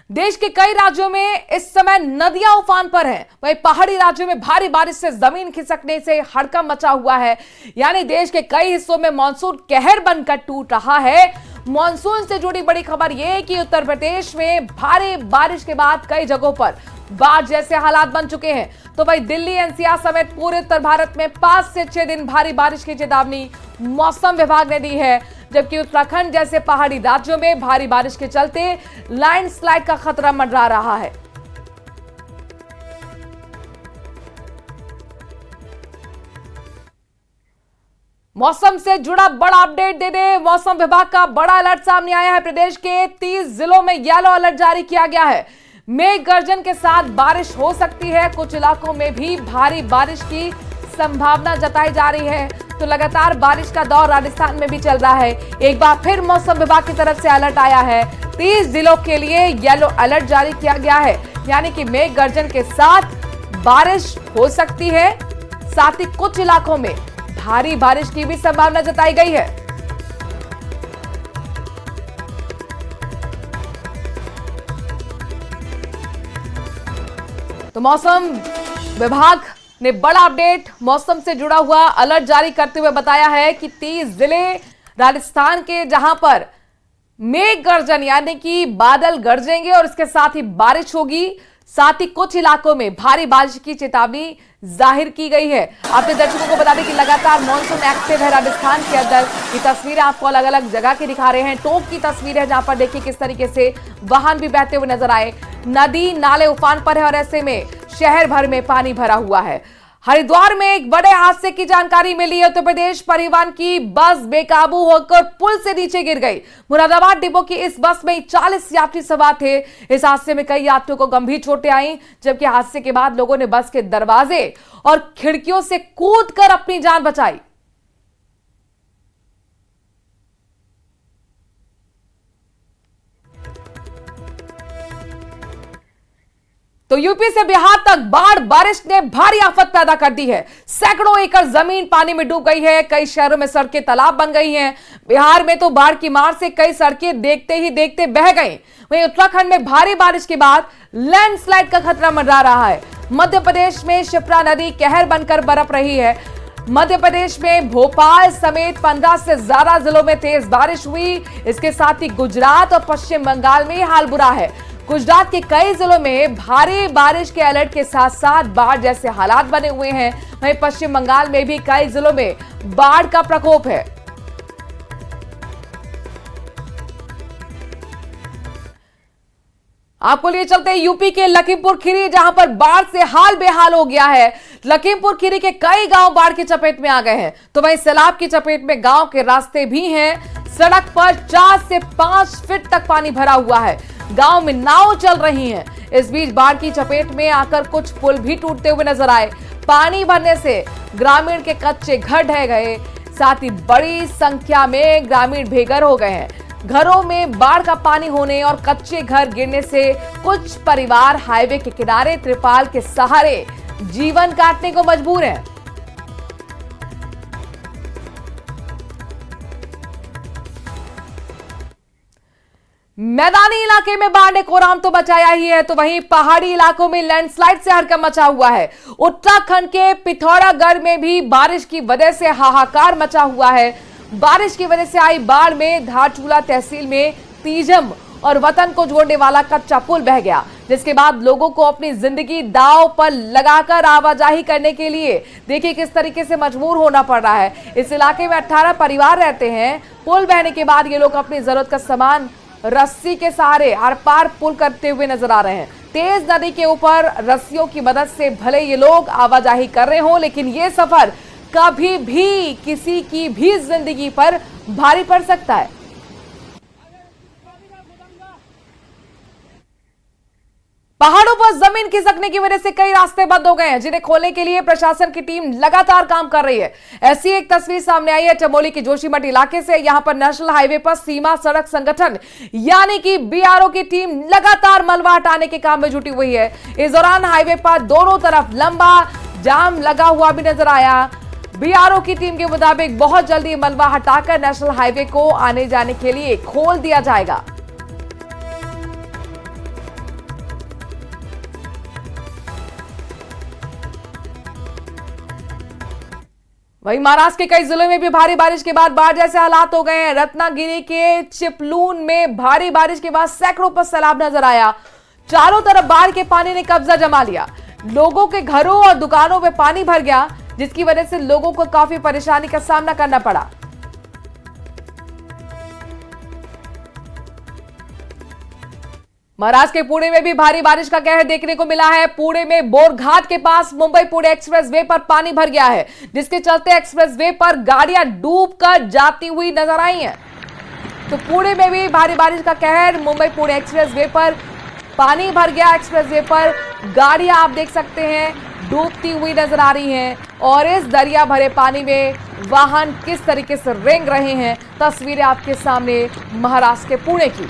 देश के कई राज्यों में इस समय नदियां उफान पर हैं। वहीं पहाड़ी राज्यों में भारी बारिश से जमीन खिसकने से हड़कंप मचा हुआ है। यानी देश के कई हिस्सों में मानसून कहर बनकर टूट रहा है। मानसून से जुड़ी बड़ी खबर यह है कि उत्तर प्रदेश में भारी बारिश के बाद कई जगहों पर बाढ़ जैसे हालात बन चुके हैं। तो वहीं दिल्ली एनसीआर समेत पूरे उत्तर भारत में 5 से 6 दिन भारी बारिश की चेतावनी मौसम विभाग ने दी है, जबकि उत्तराखंड जैसे पहाड़ी राज्यों में भारी बारिश के चलते लैंडस्लाइड का खतरा मंडरा रहा है। मौसम से जुड़ा बड़ा अपडेट दे दे। मौसम विभाग का बड़ा अलर्ट सामने आया है। प्रदेश के 30 जिलों में येलो अलर्ट जारी किया गया है। मेघ गर्जन के साथ बारिश हो सकती है। कुछ इलाकों में भी भारी बारिश की संभावना जताई जा रही है। तो लगातार बारिश का दौर राजस्थान में भी चल रहा है। एक बार फिर मौसम विभाग की तरफ से अलर्ट आया है। 30 जिलों के लिए येलो अलर्ट जारी किया गया है, यानी कि मेघ गर्जन के साथ बारिश हो सकती है। साथ ही कुछ इलाकों में भारी बारिश की भी संभावना जताई गई है। तो मौसम विभाग ने बड़ा अपडेट मौसम से जुड़ा हुआ अलर्ट जारी करते हुए बताया है कि 30 जिले राजस्थान के जहां पर मेघ गर्जन यानी कि बादल गरजेंगे और इसके साथ ही बारिश होगी। साथ ही कुछ इलाकों में भारी बारिश की चेतावनी जाहिर की गई है। आपके दर्शकों को बता दें कि लगातार मॉनसून एक्टिव है राजस्थान के अंदर। ये तस्वीरें आपको अलग अलग जगह की दिखा रहे हैं। टोक की तस्वीर है जहां पर देखिए किस तरीके से वाहन भी बहते हुए नजर आए। नदी नाले उफान पर है और ऐसे में शहर भर में पानी भरा हुआ है। हरिद्वार में एक बड़े हादसे की जानकारी मिली है। उत्तर प्रदेश परिवहन की बस बेकाबू होकर पुल से नीचे गिर गई। मुरादाबाद डिपो की इस बस में 40 यात्री सवार थे। इस हादसे में कई यात्रियों को गंभीर चोटें आईं, जबकि हादसे के बाद लोगों ने बस के दरवाजे और खिड़कियों से कूदकर अपनी जान बचाई। तो यूपी से बिहार तक बाढ़ बारिश ने भारी आफत पैदा कर दी है। सैकड़ों एकड़ जमीन पानी में डूब गई है। कई शहरों में सड़कें तालाब बन गई हैं। बिहार में तो बाढ़ की मार से कई सड़कें देखते ही देखते बह गईं। वहीं उत्तराखंड में भारी बारिश के बाद लैंडस्लाइड का खतरा मंडरा रहा है। मध्य प्रदेश में शिप्रा नदी कहर बनकर बरप रही है। मध्य प्रदेश में भोपाल समेत 15 से ज्यादा जिलों में तेज बारिश हुई। इसके साथ ही गुजरात और पश्चिम बंगाल में हाल बुरा है। गुजरात के कई जिलों में भारी बारिश के अलर्ट के साथ साथ बाढ़ जैसे हालात बने हुए हैं। वहीं पश्चिम बंगाल में भी कई जिलों में बाढ़ का प्रकोप है। आपको लिए चलते हैं यूपी के लखीमपुर खीरी, जहां पर बाढ़ से हाल बेहाल हो गया है। लखीमपुर खीरी के कई गांव बाढ़ की चपेट में आ गए हैं। तो वहीं सैलाब की चपेट में गांव के रास्ते भी हैं। सड़क पर 4 से 5 फीट तक पानी भरा हुआ है। गांव में नाव चल रही हैं। इस बीच बाढ़ की चपेट में आकर कुछ पुल भी टूटते हुए नजर आए। पानी भरने से ग्रामीण के कच्चे घर ढह गए। साथ ही बड़ी संख्या में ग्रामीण बेघर हो गए हैं। घरों में बाढ़ का पानी होने और कच्चे घर गिरने से कुछ परिवार हाईवे के किनारे त्रिपाल के सहारे जीवन काटने को मजबूर हैं। मैदानी इलाके में बाढ़ ने कोहराम तो मचाया ही है, तो वहीं पहाड़ी इलाकों में लैंडस्लाइड से हड़कंप मचा हुआ है। उत्तराखंड के पिथौरागढ़ में भी बारिश की वजह से हाहाकार मचा हुआ है। बारिश की वजह से आई बाढ़ में धारचूला तहसील में तीजम और वतन को जोड़ने वाला कच्चा पुल बह गया, जिसके बाद लोगों को अपनी जिंदगी दांव पर लगाकर आवाजाही करने के लिए देखिए किस तरीके से मजबूर होना पड़ रहा है। इस इलाके में 18 परिवार रहते हैं। पुल बहने के बाद ये लोग अपनी जरूरत का सामान रस्सी के सहारे आर पार पुल करते हुए नजर आ रहे हैं। तेज नदी के ऊपर रस्सियों की मदद से भले ये लोग आवाजाही कर रहे हो, लेकिन ये सफर कभी भी किसी की भी जिंदगी पर भारी पड़ सकता है। पहाड़ों पर जमीन खिसकने की वजह से कई रास्ते बंद हो गए हैं, जिन्हें खोलने के लिए प्रशासन की टीम लगातार काम कर रही है। ऐसी एक तस्वीर सामने आई है चमोली के जोशीमठ इलाके से। यहां पर नेशनल हाईवे पर सीमा सड़क संगठन यानी कि बीआरओ की टीम लगातार मलबा हटाने के काम में जुटी हुई है। इस दौरान हाईवे पर दोनों तरफ लंबा जाम लगा हुआ भी नजर आया। बीआरओ की टीम के मुताबिक बहुत जल्दी मलबा हटाकर नेशनल हाईवे को आने जाने के लिए खोल दिया जाएगा। वहीं महाराष्ट्र के कई जिलों में भी भारी बारिश के बाद बाढ़ जैसे हालात हो गए हैं। रत्नागिरी के चिपलून में भारी बारिश के बाद सैकड़ों पर सैलाब नजर आया। चारों तरफ बाढ़ के पानी ने कब्जा जमा लिया। लोगों के घरों और दुकानों में पानी भर गया, जिसकी वजह से लोगों को काफी परेशानी का सामना करना पड़ा। महाराष्ट्र के पुणे में भी भारी बारिश का कहर देखने को मिला है। पुणे में बोरघाट के पास मुंबई पुणे एक्सप्रेसवे पर पानी भर गया है, जिसके चलते एक्सप्रेसवे पर गाड़ियां डूबकर जाती हुई नजर आई हैं। तो पुणे में भी भारी बारिश का कहर, मुंबई पुणे एक्सप्रेसवे पर पानी भर गया। एक्सप्रेसवे पर गाड़ियां आप देख सकते हैं डूबती हुई नजर आ रही हैं और इस दरिया भरे पानी में वाहन किस तरीके से रेंग रहे हैं, तस्वीरें आपके सामने महाराष्ट्र के पुणे की।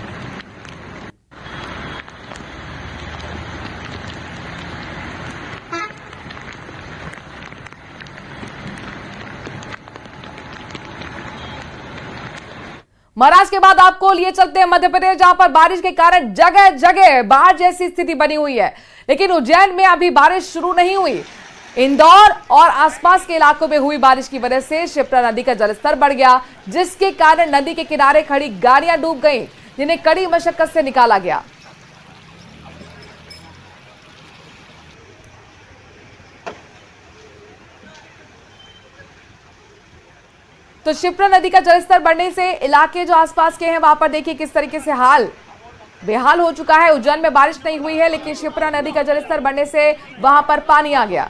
महाराष्ट्र के बाद आपको लिए चलते हैं मध्य प्रदेश, जहां पर बारिश के कारण जगह जगह बाढ़ जैसी स्थिति बनी हुई है। लेकिन उज्जैन में अभी बारिश शुरू नहीं हुई। इंदौर और आसपास के इलाकों में हुई बारिश की वजह से शिप्रा नदी का जलस्तर बढ़ गया, जिसके कारण नदी के किनारे खड़ी गाड़ियां डूब गईं, जिन्हें कड़ी मशक्कत से निकाला गया। तो शिप्रा नदी का जलस्तर बढ़ने से इलाके जो आसपास के हैं वहां पर देखिए किस तरीके से हाल बेहाल हो चुका है। उज्जैन में बारिश नहीं हुई है, लेकिन शिप्रा नदी का जलस्तर बढ़ने से वहां पर पानी आ गया।